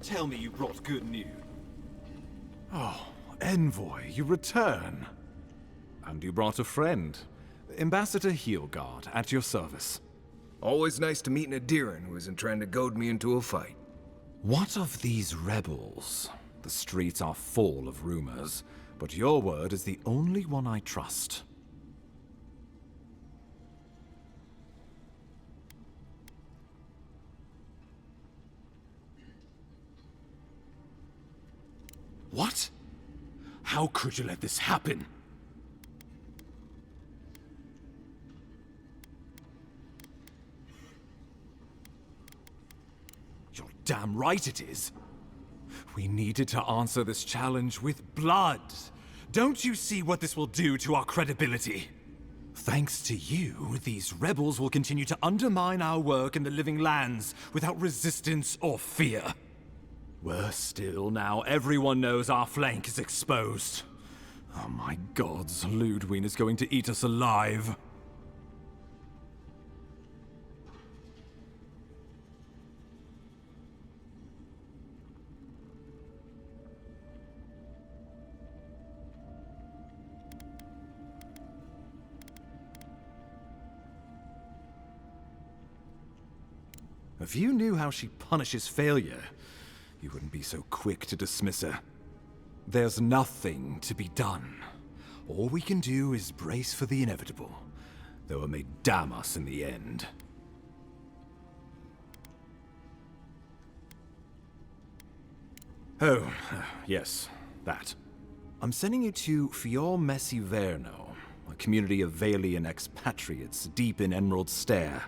Tell me you brought good news. Oh, Envoy, you return. And you brought a friend. Ambassador Heelguard, at your service. Always nice to meet an Adiran who isn't trying to goad me into a fight. What of these rebels? The streets are full of rumors, but your word is the only one I trust. What? How could you let this happen? You're damn right it is. We needed to answer this challenge with blood. Don't you see what this will do to our credibility? Thanks to you, these rebels will continue to undermine our work in the Living Lands without resistance or fear. Worse still, now everyone knows our flank is exposed. Oh my gods, Ludwig is going to eat us alive. If you knew how she punishes failure, you wouldn't be so quick to dismiss her. There's nothing to be done. All we can do is brace for the inevitable, though it may damn us in the end. Oh, yes, that. I'm sending you to Fior Messi Verno, a community of Valian expatriates deep in Emerald Stair.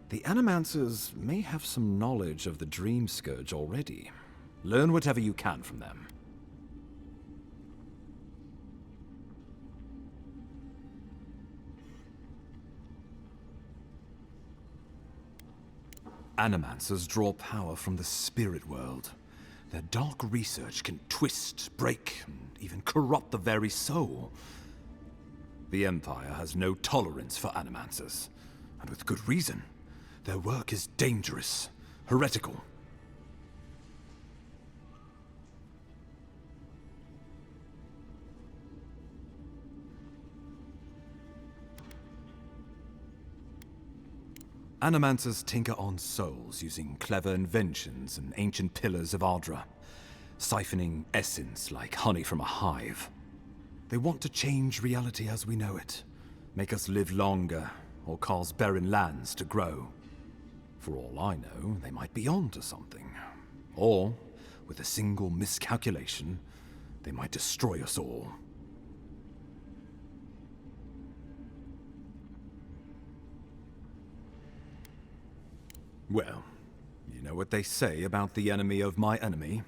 The Animancers may have some knowledge of the Dream Scourge already. Learn whatever you can from them. Animancers draw power from the spirit world. Their dark research can twist, break, and even corrupt the very soul. The Empire has no tolerance for Animancers, and with good reason. Their work is dangerous, heretical. Animancers tinker on souls using clever inventions and ancient pillars of Ardra, siphoning essence like honey from a hive. They want to change reality as we know it, make us live longer, or cause barren lands to grow. For all I know, they might be onto something. Or, with a single miscalculation, they might destroy us all. Well, you know what they say about the enemy of my enemy?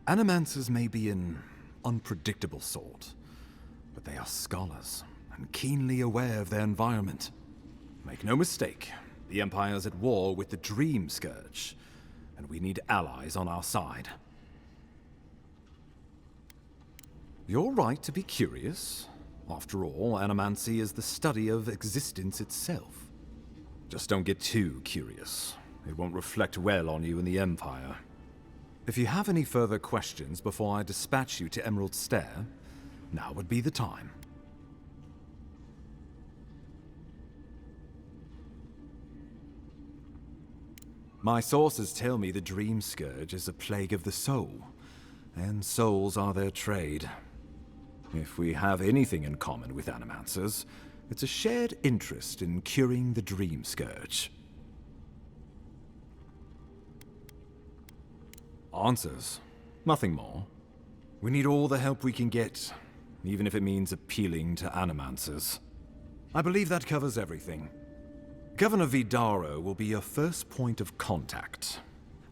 Animancers may be an unpredictable sort, but they are scholars, and keenly aware of their environment. Make no mistake, the Empire's at war with the Dream Scourge, and we need allies on our side. You're right to be curious. After all, animancy is the study of existence itself. Just don't get too curious. It won't reflect well on you in the Empire. If you have any further questions before I dispatch you to Emerald Stair, now would be the time. My sources tell me the Dream Scourge is a plague of the soul, and souls are their trade. If we have anything in common with Animancers, it's a shared interest in curing the Dream Scourge. Answers. Nothing more. We need all the help we can get, even if it means appealing to Animancers. I believe that covers everything. Governor Vidaro will be your first point of contact.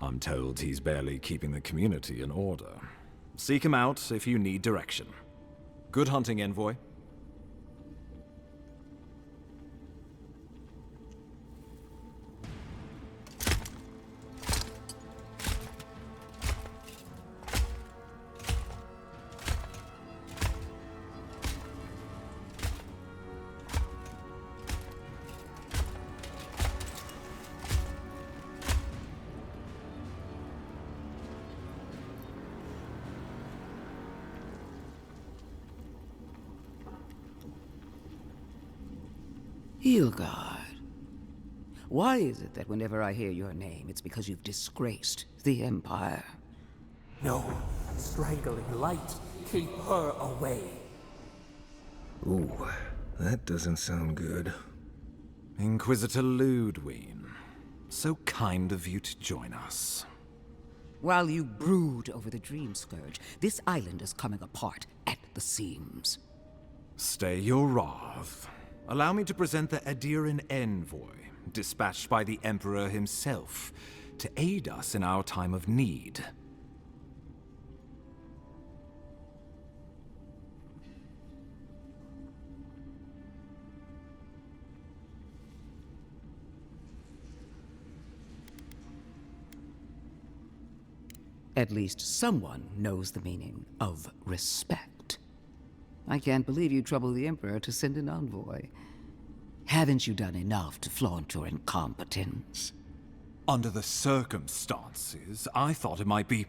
I'm told he's barely keeping the community in order. Seek him out if you need direction. Good hunting, Envoy. Hilgard. Why is it that whenever I hear your name, it's because you've disgraced the Empire? No, strangling light. Keep her away. Ooh, that doesn't sound good. Inquisitor Ludwig, so kind of you to join us. While you brood over the Dream Scourge, this island is coming apart at the seams. Stay your wrath. Allow me to present the Adiran envoy, dispatched by the Emperor himself, to aid us in our time of need. At least someone knows the meaning of respect. I can't believe you troubled the Emperor to send an envoy. Haven't you done enough to flaunt your incompetence? Under the circumstances, I thought it might be...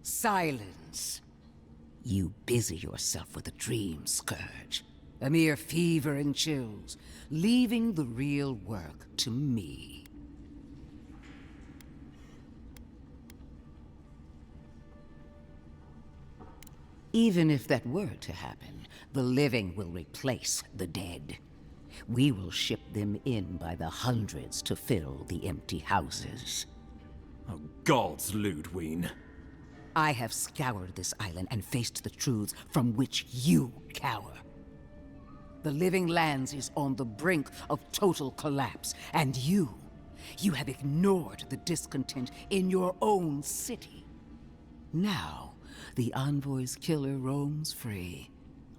Silence. You busy yourself with a dream scourge. A mere fever and chills, leaving the real work to me. Even if that were to happen, the living will replace the dead. We will ship them in by the hundreds to fill the empty houses. Oh, gods, Ludwig. I have scoured this island and faced the truths from which you cower. The Living Lands is on the brink of total collapse, and you have ignored the discontent in your own city. Now, the Envoy's killer roams free,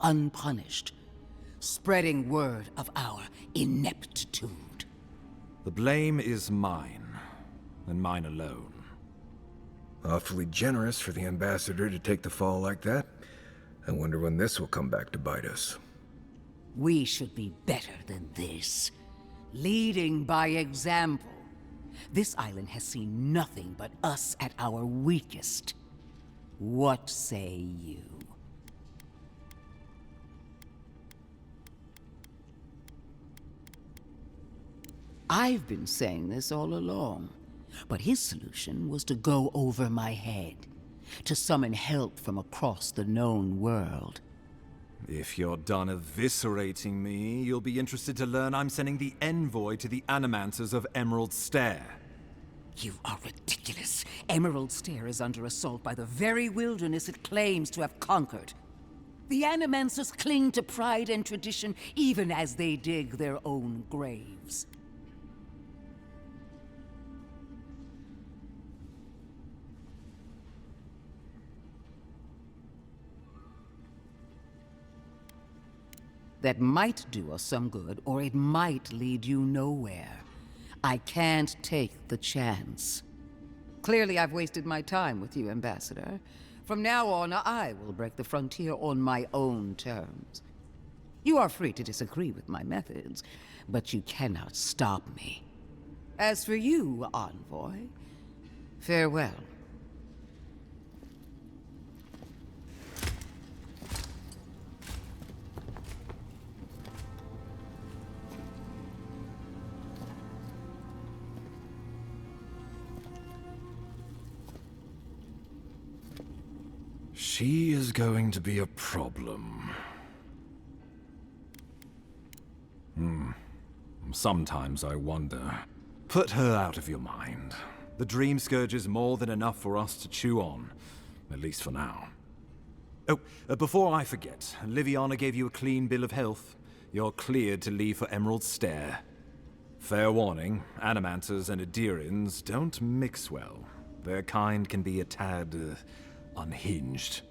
unpunished, spreading word of our ineptitude. The blame is mine, and mine alone. Awfully generous for the ambassador to take the fall like that. I wonder when this will come back to bite us. We should be better than this. Leading by example. This island has seen nothing but us at our weakest. What say you? I've been saying this all along, but his solution was to go over my head, to summon help from across the known world. If you're done eviscerating me, you'll be interested to learn I'm sending the envoy to the Animancers of Emerald Stair. You are ridiculous. Emerald Stair is under assault by the very wilderness it claims to have conquered. The Animancers cling to pride and tradition even as they dig their own graves. That might do us some good, or it might lead you nowhere. I can't take the chance. Clearly, I've wasted my time with you, Ambassador. From now on, I will break the frontier on my own terms. You are free to disagree with my methods, but you cannot stop me. As for you, Envoy, farewell. She is going to be a problem. Sometimes I wonder. Put her out of your mind. The Dream Scourge is more than enough for us to chew on, at least for now. Oh, before I forget, Liviana gave you a clean bill of health. You're cleared to leave for Emerald Stair. Fair warning, Animancers and Adirans don't mix well. Their kind can be a tad, unhinged.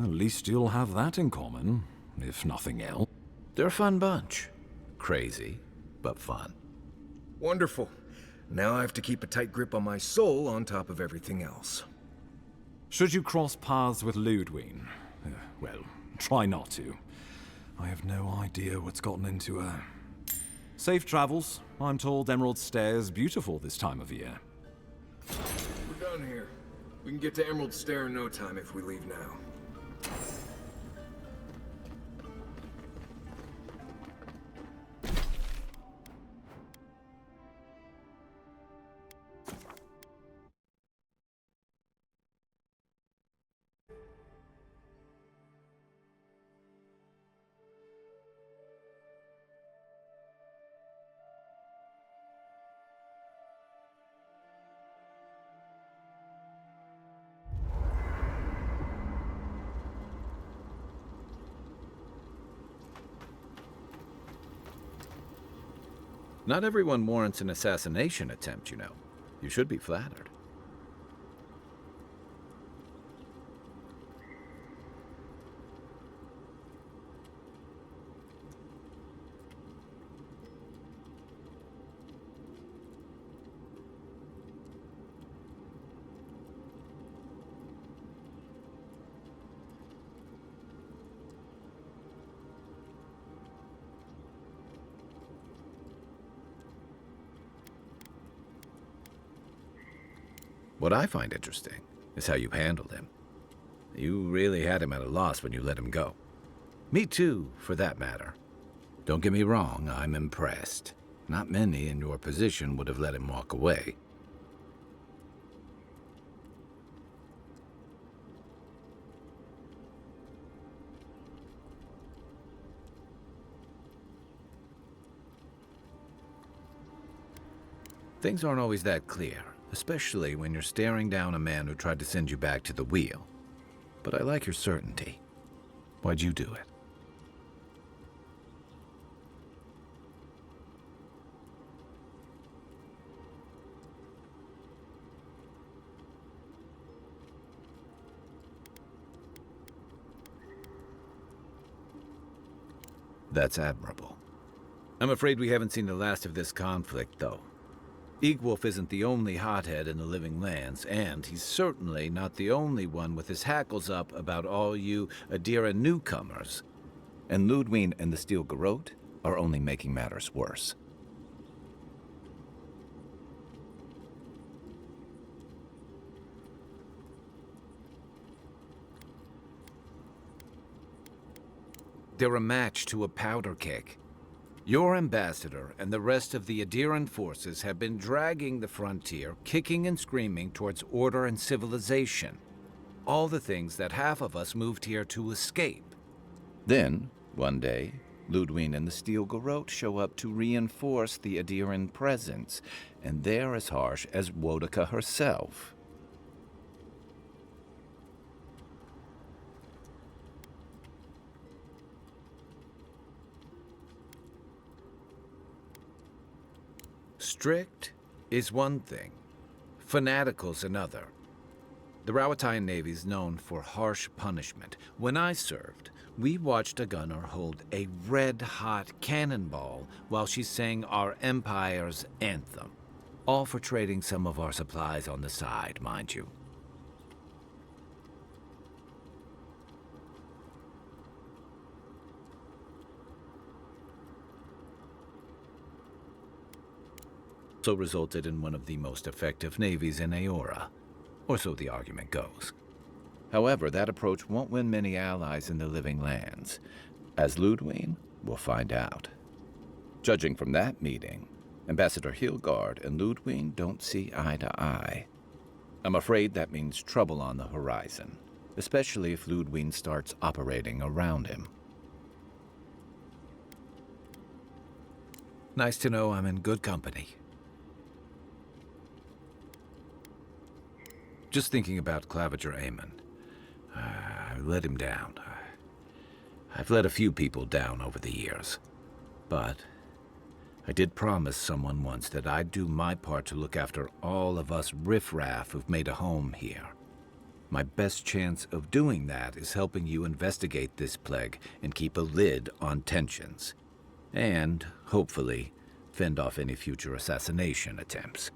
At least you'll have that in common, if nothing else. They're a fun bunch. Crazy, but fun. Wonderful. Now I have to keep a tight grip on my soul on top of everything else. Should you cross paths with Ludwig, well, try not to. I have no idea what's gotten into her. Safe travels. I'm told Emerald Stair's beautiful this time of year. We're done here. We can get to Emerald Stair in no time if we leave now. Not everyone warrants an assassination attempt, you know. You should be flattered. What I find interesting is how you handled him. You really had him at a loss when you let him go. Me too, for that matter. Don't get me wrong, I'm impressed. Not many in your position would have let him walk away. Things aren't always that clear, especially when you're staring down a man who tried to send you back to the wheel. But I like your certainty. Why'd you do it? That's admirable. I'm afraid we haven't seen the last of this conflict, though. Eagwolf isn't the only hothead in the Living Lands, and he's certainly not the only one with his hackles up about all you Adira newcomers. And Ludwig and the Steel Garrote are only making matters worse. They're a match to a powder keg. Your ambassador and the rest of the Adiran forces have been dragging the frontier, kicking and screaming towards order and civilization. All the things that half of us moved here to escape. Then, one day, Ludwig and the Steel Garrote show up to reinforce the Adiran presence, and they're as harsh as Wodaka herself. Strict is one thing, fanatical's another. The Rawatayan Navy's known for harsh punishment. When I served, we watched a gunner hold a red-hot cannonball while she sang our empire's anthem. All for trading some of our supplies on the side, mind you. Also resulted in one of the most effective navies in Eora, or so the argument goes. However, that approach won't win many allies in the Living Lands, as Ludwig will find out. Judging from that meeting, Ambassador Hilgard and Ludwig don't see eye to eye. I'm afraid that means trouble on the horizon, especially if Ludwig starts operating around him. Nice to know I'm in good company. Just thinking about Claviger Amon. I let him down. I've let a few people down over the years. But I did promise someone once that I'd do my part to look after all of us riffraff who've made a home here. My best chance of doing that is helping you investigate this plague and keep a lid on tensions. And, hopefully, fend off any future assassination attempts.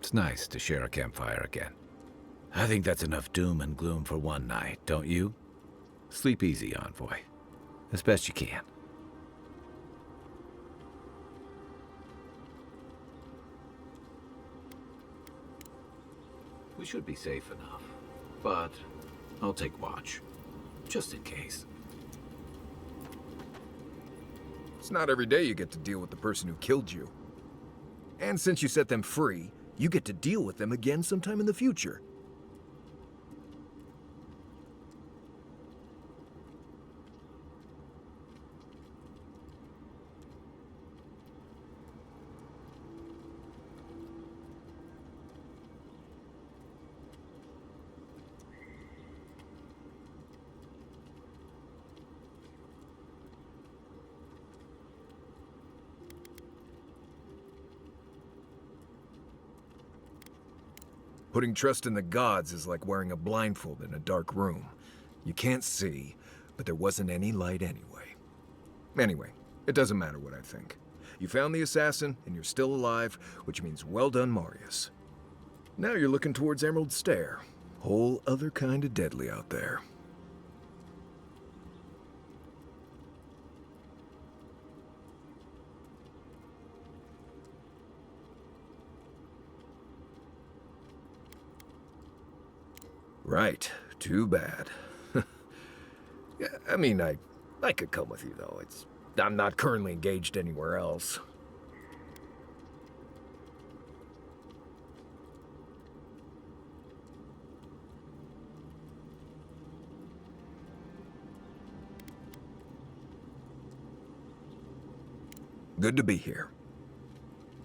It's nice to share a campfire again. I think that's enough doom and gloom for one night, don't you? Sleep easy, Envoy. As best you can. We should be safe enough, but I'll take watch, just in case. It's not every day you get to deal with the person who killed you. And since you set them free, you get to deal with them again sometime in the future. Putting trust in the gods is like wearing a blindfold in a dark room. You can't see, but there wasn't any light anyway. Anyway, it doesn't matter what I think. You found the assassin, and you're still alive, which means well done, Marius. Now you're looking towards Emerald Stair. Whole other kind of deadly out there. Right. Too bad. Yeah, I mean, I could come with you, though. I'm not currently engaged anywhere else. Good to be here.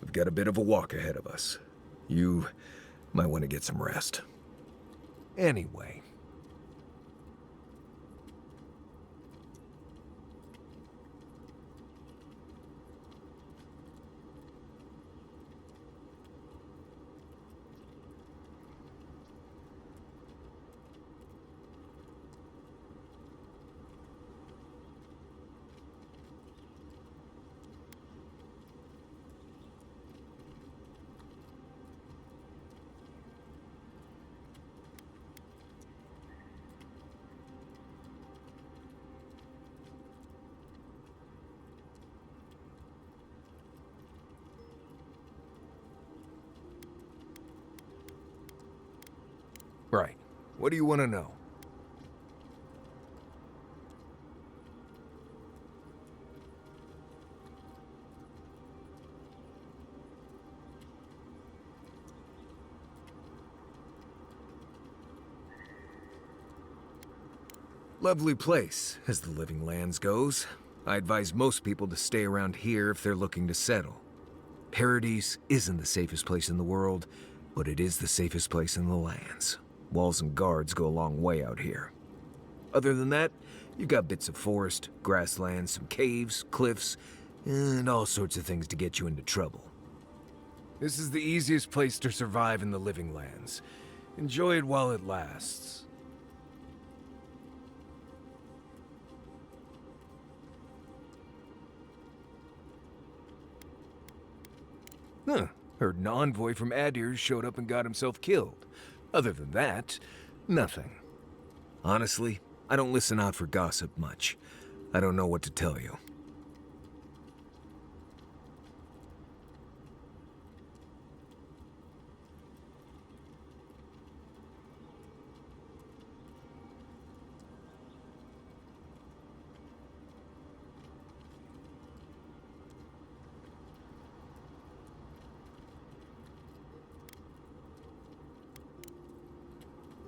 We've got a bit of a walk ahead of us. You might want to get some rest. Anyway. Right. What do you want to know? Lovely place, as the Living Lands goes. I advise most people to stay around here if they're looking to settle. Paradise isn't the safest place in the world, but it is the safest place in the lands. Walls and guards go a long way out here. Other than that, you've got bits of forest, grassland, some caves, cliffs, and all sorts of things to get you into trouble. This is the easiest place to survive in the Living Lands. Enjoy it while it lasts. Huh. Heard an envoy from Adir showed up and got himself killed. Other than that, nothing. Honestly, I don't listen out for gossip much. I don't know what to tell you.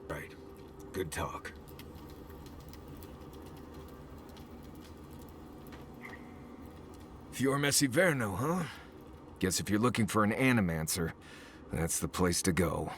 Right. Good talk. Fior Messiverno, huh? Guess if you're looking for an animancer, that's the place to go.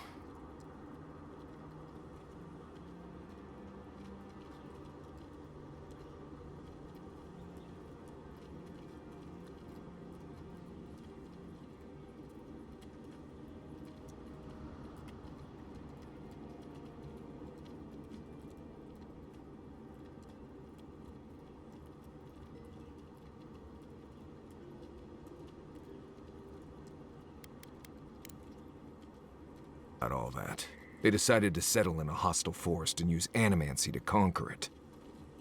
about all that. They decided to settle in a hostile forest and use animancy to conquer it.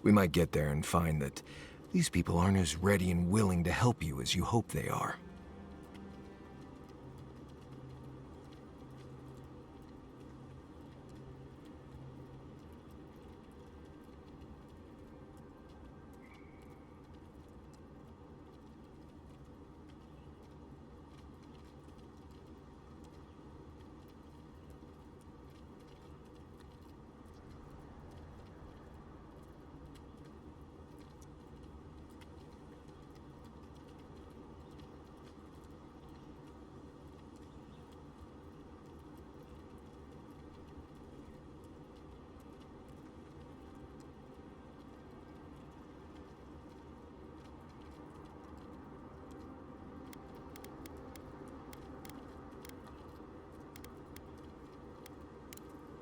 We might get there and find that these people aren't as ready and willing to help you as you hope they are.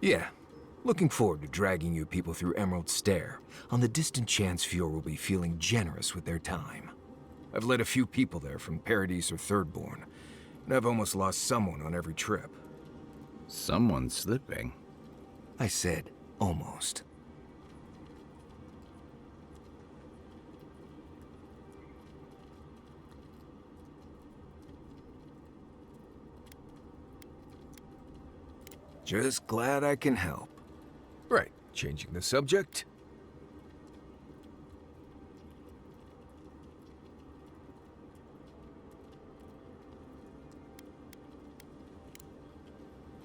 Yeah. Looking forward to dragging you people through Emerald Stair, on the distant chance Fior will be feeling generous with their time. I've led a few people there from Paradise or Thirdborn, and I've almost lost someone on every trip. Someone slipping. I said, almost. Just glad I can help. Right, changing the subject.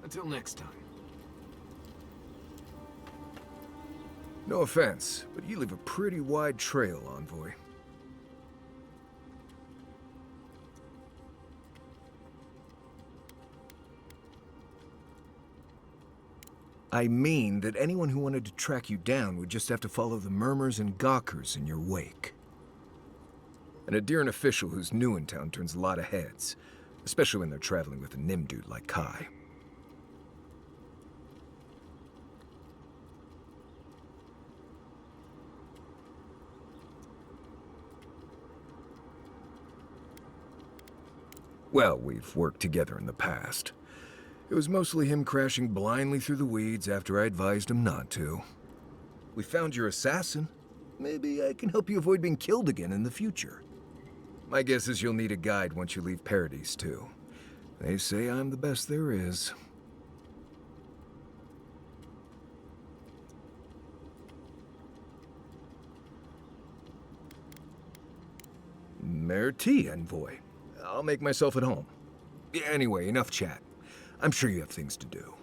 Until next time. No offense, but you leave a pretty wide trail, Envoy. I mean that anyone who wanted to track you down would just have to follow the murmurs and gawkers in your wake. An Adiran official who's new in town turns a lot of heads, especially when they're traveling with a Nim dude like Kai. Well, we've worked together in the past. It was mostly him crashing blindly through the weeds after I advised him not to. We found your assassin. Maybe I can help you avoid being killed again in the future. My guess is you'll need a guide once you leave Paradise, too. They say I'm the best there is. Merci, Envoy. I'll make myself at home. Anyway, enough chat. I'm sure you have things to do.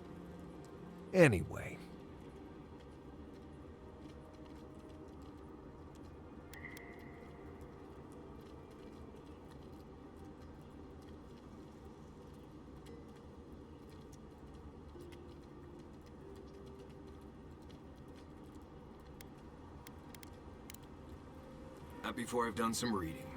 Anyway. Not before I've done some reading.